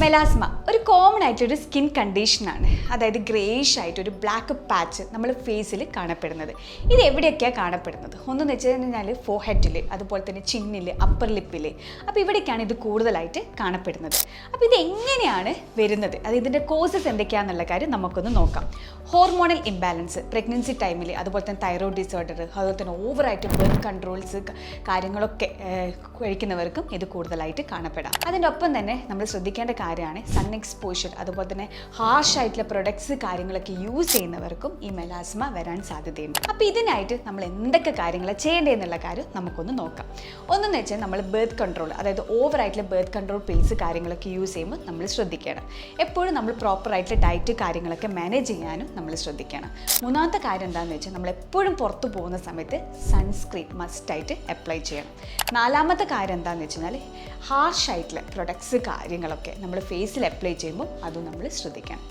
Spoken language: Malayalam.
മെലാസ്മ ഒരു കോമൺ ആയിട്ടൊരു സ്കിൻ കണ്ടീഷനാണ്. അതായത് ഗ്രേഷ് ആയിട്ടൊരു ബ്ലാക്ക് പാച്ച് നമ്മൾ ഫേസിൽ കാണപ്പെടുന്നത്. ഇത് എവിടെയൊക്കെയാണ് കാണപ്പെടുന്നത്? ഒന്നെന്ന് വെച്ച് കഴിഞ്ഞാൽ ഫോർഹെഡിൽ, അതുപോലെ തന്നെ ചിന്നിൽ, അപ്പർ ലിപ്പിൽ. അപ്പോൾ ഇവിടേക്കാണ് ഇത് കൂടുതലായിട്ട് കാണപ്പെടുന്നത്. അപ്പോൾ ഇത് എങ്ങനെയാണ് വരുന്നത്, അത് ഇതിൻ്റെ കോസസ് എന്തൊക്കെയാണെന്നുള്ള കാര്യം നമുക്കൊന്ന് നോക്കാം. ഹോർമോണൽ ഇംബാലൻസ് പ്രഗ്നൻസി ടൈമിൽ, അതുപോലെ തന്നെ തൈറോയ്ഡ് ഡിസോർഡർ, അതുപോലെ തന്നെ ഓവറായിട്ട് ബർത്ത് കൺട്രോൾസ് കാര്യങ്ങളൊക്കെ കഴിക്കുന്നവർക്കും ഇത് കൂടുതലായിട്ട് കാണപ്പെടാം. അതിൻ്റെ ഒപ്പം തന്നെ നമ്മൾ ശ്രദ്ധിക്കേണ്ട കാര്യമാണ് സൺ എക്സ്പോഷർ, അതുപോലെ തന്നെ ഹാർഷ് ആയിട്ടുള്ള പ്രൊഡക്ട്സ് കാര്യങ്ങളൊക്കെ യൂസ് ചെയ്യുന്നവർക്കും ഈ മെലാസ്മ വരാൻ സാധ്യതയുണ്ട്. അപ്പോൾ ഇതിനായിട്ട് നമ്മൾ എന്തൊക്കെ കാര്യങ്ങൾ ചെയ്യേണ്ടതെന്നുള്ള കാര്യം നമുക്കൊന്ന് നോക്കാം. ഒന്നെന്ന് വെച്ചാൽ നമ്മൾ ബർത്ത് കൺട്രോൾ, അതായത് ഓവറായിട്ടുള്ള ബർത്ത് കൺട്രോൾ പിൽസ് കാര്യങ്ങളൊക്കെ യൂസ് ചെയ്യുമ്പോൾ നമ്മൾ ശ്രദ്ധിക്കണം. എപ്പോഴും നമ്മൾ പ്രോപ്പറായിട്ടുള്ള ഡയറ്റ് കാര്യങ്ങളൊക്കെ മാനേജ് ചെയ്യാനും നമ്മൾ ശ്രദ്ധിക്കണം. മൂന്നാമത്തെ കാര്യം എന്താണെന്ന് വെച്ചാൽ നമ്മൾ എപ്പോഴും പുറത്തു പോകുന്ന സമയത്ത് സൺസ്ക്രീൻ മസ്റ്റായിട്ട് അപ്ലൈ ചെയ്യണം. നാലാമത്തെ കാര്യം എന്താണെന്ന് വെച്ച് കഴിഞ്ഞാൽ ഹാർഷ് ആയിട്ടുള്ള പ്രൊഡക്ട്സ് കാര്യങ്ങളൊക്കെ നമ്മൾ ഫേസിൽ അപ്ലൈ ചെയ്യുമ്പോൾ അതും നമ്മൾ ശ്രദ്ധിക്കണം.